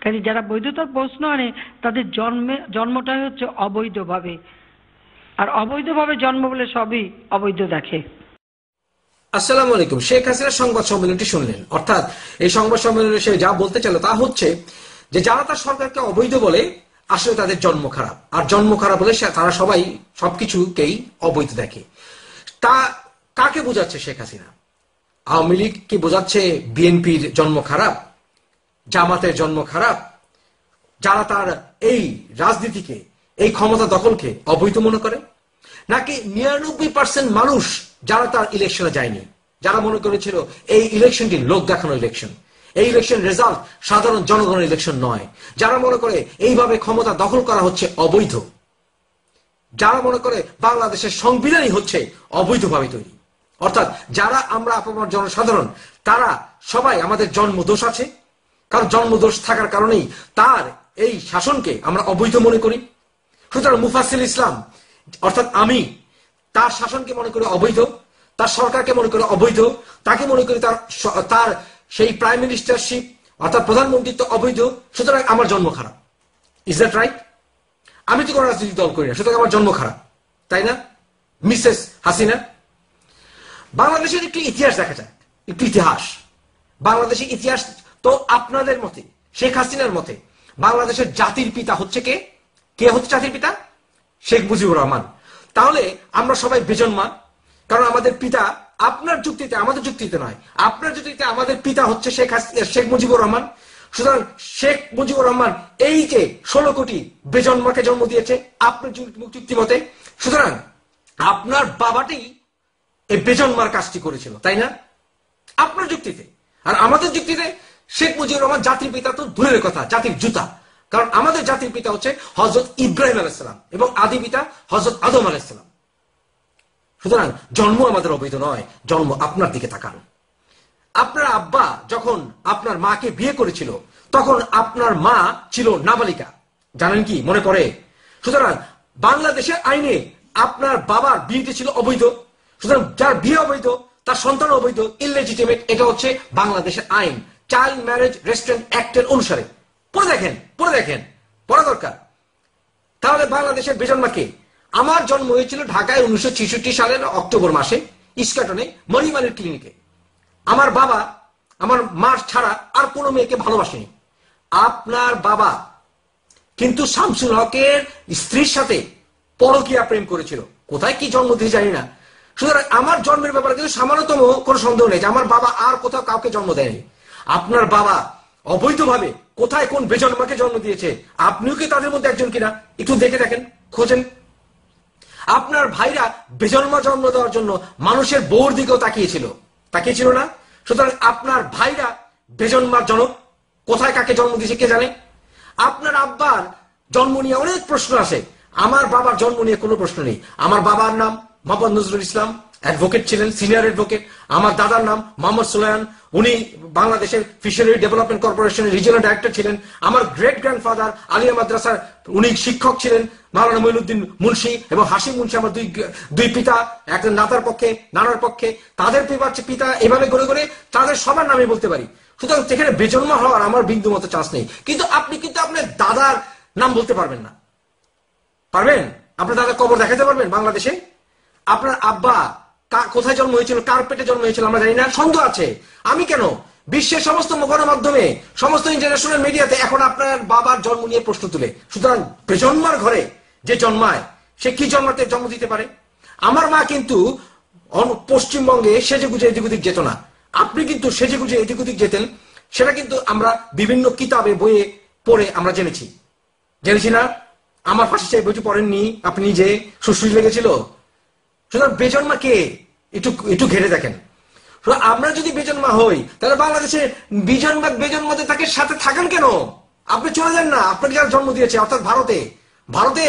কাজে যারা বৈধতার প্রশ্ন আনে তাদের জন্মটাই হচ্ছে অবৈধভাবে, আর অবৈধভাবে জন্ম বলে সবই অবৈধ দেখে। আসসালামু আলাইকুম। শেখ হাসিনার সংবাদ সম্মেলনটি শুনলেন, অর্থাৎ এই সংবাদ সম্মেলনে সে যা বলতে চাইল তা হচ্ছে যে যারা তার সরকারকে অবৈধ বলে আসলে তাদের জন্ম খারাপ, আর জন্ম খারাপ বলে তারা সবাই সবকিছুকেই অবৈধ দেখে। তা কাকে বোঝাচ্ছে শেখ হাসিনা? আওয়ামী লীগ কি বোঝাচ্ছে বিএনপির জন্ম খারাপ, জামাতের জন্ম খারাপ, যারা তার এই রাজনীতিকে, এই ক্ষমতা দখলকে অবৈধ মনে করে? নাকি 99% মানুষ যারা তার ইলেকশনে যায়নি, যারা মনে করেছিল এই ইলেকশনটি লোক দেখানো ইলেকশন, এই ইলেকশন রেজাল্ট সাধারণ জনগণের ইলেকশন নয়, যারা মনে করে এইভাবে ক্ষমতা দখল করা হচ্ছে অবৈধ, যারা মনে করে বাংলাদেশের সংবিধানই হচ্ছে অবৈধভাবে তৈরি, অর্থাৎ যারা আমরা আপনার জনসাধারণ তারা সবাই আমাদের জন্মদোষ আছে, কারণ জন্মদোষ থাকার কারণেই তার এই শাসনকে আমরা অবৈধ মনে করি। সুতরাং মুফাসসিল ইসলাম অর্থাৎ আমি তার শাসনকে মনে করি অবৈধ, তার সরকারকে মনে করি অবৈধ, তাকে মনে করি তার সেই প্রাইম মিনিস্টারশিপ অর্থাৎ প্রধানমন্ত্রিত্ব অবৈধ, সুতরাং আমার জন্ম খারাপ। Is that right? আমি তো কোনো রাজনৈতিক দল করি না, সুতরাং আমার জন্ম খারাপ, তাই না মিসেস হাসিনা? বাংলাদেশের একটি ইতিহাস দেখা যায়, একটি ইতিহাস, বাংলাদেশের ইতিহাস তো আপনাদের মতে, শেখ হাসিনার মতে বাংলাদেশের জাতির পিতা হচ্ছে কে? কে হচ্ছে জাতির পিতা? শেখ মুজিবুর রহমান। তাহলে আমরা সবাই বেজন্মা, কারণ আমাদের পিতা, আপনার যুক্তিতে, আমাদের যুক্তিতে নয়, আপনার যুক্তিতে আমাদের পিতা হচ্ছে শেখ মুজিবুর রহমান। সুতরাং শেখ মুজিবুর রহমান এই যে 16 কোটি বেজন্মাকে জন্ম দিয়েছে আপনার যুক্তি মতে, সুতরাং আপনার বাবাটি এই বেজন্মার কাজটি করেছিল, তাই না আপনার যুক্তিতে? আর আমাদের যুক্তিতে শেখ মুজিবুর রহমান জাতির পিতা তো দূরের কথা, জাতির জুতা, কারণ আমাদের জাতির পিতা হচ্ছে হযরত ইব্রাহিম আলাইহিস সালাম এবং আদি পিতা হযরত আদম আলাইহিস সালাম। সুতরাং জন্ম আমাদের অবৈধ নয়, জন্ম আপনার দিকে তাকান। আপনার আব্বা যখন আপনার মাকে বিয়ে করেছিল তখন আপনার মা ছিল নাবালিকা, জানেন কি? মনে পড়ে? সুতরাং বাংলাদেশের আইনে আপনার বাবার বিয়েটি ছিল অবৈধ, সুতরাং যার বিয়ে অবৈধ তার সন্তান অবৈধ, ইললেজিটিমেট। এটা হচ্ছে বাংলাদেশের আইন, চাইল্ড ম্যারেজ রেস্ট্রিকশন অ্যাক্টের অনুসারে। পড়ে দেখেন, পড়া দরকার। তাহলে বাংলাদেশের বেজন্মাকে, আমার জন্ম হয়েছিল ঢাকায় 1966 সালের অক্টোবর মাসে ইস্কাটনে মরিমানের ক্লিনিকে। আমার বাবা আমার মা ছাড়া আর কোনো মেয়েকে ভালোবাসেনি। আপনার বাবা কিন্তু শামসুল হকের স্ত্রীর সাথে পরকীয়া প্রেম করেছিল, কোথায় কি জন্ম দিয়ে জানি না। সুতরাং আমার জন্মের ব্যাপারে কিন্তু সামান্যতম কোনো সন্দেহ নেই যে আমার বাবা আর কোথাও কাউকে জন্ম দেয়নি। আপনার বাবা অবৈধভাবে কোথায় কোন বেজন্মাকে জন্ম দিয়েছে, আপনিও কি তাদের মধ্যে একজন কিনা একটু দেখে দেখেন, খোঁজেন। আপনার ভাইরা বেজন্মা জন্ম দেওয়ার জন্য মানুষের বউর দিকেও তাকিয়েছিল না? সুতরাং আপনার ভাইরা বেজন্মার জনক, কোথায় কাকে জন্ম দিয়েছে কে জানে? আপনার আব্বার জন্ম নিয়ে অনেক প্রশ্ন আসে, আমার বাবার জন্ম নিয়ে কোনো প্রশ্ন নেই। আমার বাবার নাম মোহাম্মদ নজরুল ইসলাম, অ্যাডভোকেট ছিলেন, সিনিয়র অ্যাডভোকেট। আমার দাদার নাম মোহাম্মদ সুলাইমান, উনি বাংলাদেশের ফিশারি ডেভেলপমেন্ট কর্পোরেশনের রিজিওনাল ডাইরেক্টর ছিলেন। আমার গ্রেট গ্র্যান্ডফাদার আলিয়া মাদ্রাসার উনি শিক্ষক ছিলেন, মাওলানা মঈনুদ্দিন মুন্সি এবং হাসিম মুন্সি। আমার দুই পিতা, একজন নানার পক্ষে, তাদের পিতা এভাবে গড়ে গড়ে তাদের সবার নামে বলতে পারি। সুতরাং সেখানে বেজন্মা হওয়ার আমার বিন্দু মতো চান্স নেই। কিন্তু আপনি কিন্তু আপনার দাদার নাম বলতে পারবেন না, পারবেন? আপনার দাদার কবর দেখাতে পারবেন বাংলাদেশে? আপনার আব্বা কোথায় জন্ম হয়েছিল, কার পেটে জন্ম হয়েছিল আমরা জানি না, সন্দেহ আছে। আমি কেন বিশ্বের সমস্ত গণমাধ্যমে, সমস্ত ইন্টারন্যাশনাল মিডিয়াতে এখন আপনার বাবার জন্ম নিয়ে প্রশ্ন তুলে। সুতরাং বেজন্মার ঘরে যে জন্মায় সে কি জন্ম দিতে পারে? আমার মা কিন্তু পশ্চিমবঙ্গে সেজেগুজে এদিক ওদিক যেত না, আপনি কিন্তু সেজেগুজে এদিক ওদিক যেতেন, সেটা কিন্তু আমরা বিভিন্ন কিতাবে বইয়ে পড়ে আমরা জেনেছি না? আমার ফাঁসি চাই বইটি পড়েননি আপনি, নিজে সুশ্রী লেগেছিল। সুতরাং বেজন্মা কে একটু ঘেরে দেখেন। আমরা যদি বেজন্মা হই তাহলে বাংলাদেশে বেজন্মাতে তাকে সাথে থাকেন কেন? আপনি চলে যান না, আপনাকে যারা জন্ম দিয়েছে, অর্থাৎ ভারতে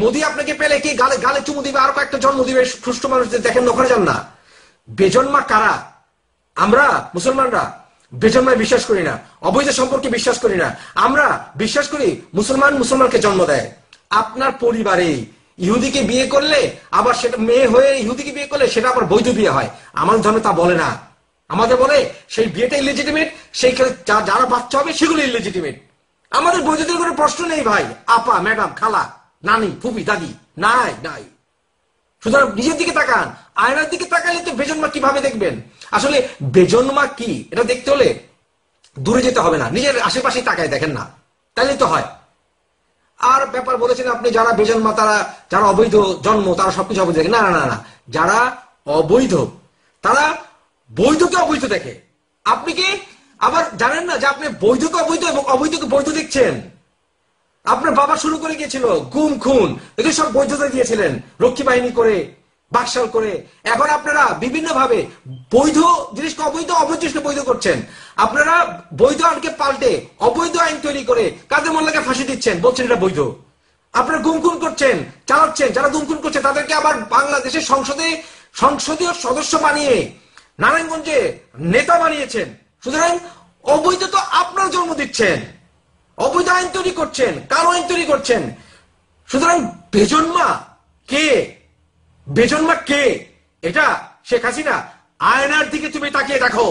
মোদী আপনাকে পেলে কি গালে চুমু দিবে, আর কয়েকটা জন্ম দিবে সুষ্ঠু মানুষদের, দেখেন ওখানে যান না। বেজন্মা কারা? আমরা মুসলমানরা বেজন্মায় বিশ্বাস করি না, অবৈধ সম্পর্কে বিশ্বাস করি না। আমরা বিশ্বাস করি মুসলমানকে জন্ম দেয়। আপনার পরিবারে ইহুদিকে বিয়ে করলে আবার সেটা মেয়ে হয়ে ইহুদিকে বিয়ে করলে সেটা আবার বৈধ বিয়ে হয়। আমাদের ধর্মে তা বলে না, আমাদের বলে সেই বিয়েটা ইলিজিটিমেট, সেই যারা বাচ্চা হবে সেগুলো ইলিজিটিমেট। আমাদের বৈধতার কোনো প্রশ্ন নেই ভাই। আপা, ম্যাডাম, খালা, নানি, ফুপি, দাদি, নাই নাই। সুতরাং নিজের দিকে তাকান, আয়নার দিকে তাকালে তো বেজন্মা কিভাবে দেখবেন? আসলে বেজন্মা কি এটা দেখতে হলে দূরে যেতে হবে না, নিজের আশেপাশে তাকায় দেখেন না, তাইলে তো হয়। আর ব্যাপার বলেছেন আপনি, যারা বেজন্মা, তারা যারা অবৈধ জন্ম তারা সবকিছু অবৈধ দেখে। না না না না, যারা অবৈধ তারা বৈধকে অবৈধ দেখে। আপনি কি আবার জানেন না যে আপনি বৈধকে অবৈধ এবং অবৈধকে বৈধ দেখছেন? আপনার বাবা শুরু করে গিয়েছিল গুম খুন, এগুলো সব বৈধতা দিয়েছিলেন রক্ষী বাহিনী করে, বাকশাল করে। এখন আপনারা বিভিন্ন ভাবে বৈধ জিনিসকে অবৈধ, অবৈধ জিনিসকে বৈধ করছেন। আপনারা বৈধ আইনকে পাল্টে অবৈধ আইন তৈরি করে কাদের মোল্লাকে ফাঁসি দিচ্ছেন, বলছেন এটা বৈধ। আপনারা গুম খুন করছেন, চালাচ্ছেন, যারা গুম খুন করছে তাদেরকে আবার বাংলাদেশের সংসদীয় সদস্য বানিয়ে নারায়ণগঞ্জে নেতা বানিয়েছেন। সুতরাং অবৈধ তো আপনারা জন্ম দিচ্ছেন, অবৈধ আইন তৈরি করছেন, কালো আইন তৈরি করছেন। সুতরাং বেজন্মা কে? বেজন্মা কে? এটা শেখ হাসিনা। আয়নার দিকে তুমি তাকিয়ে দেখো।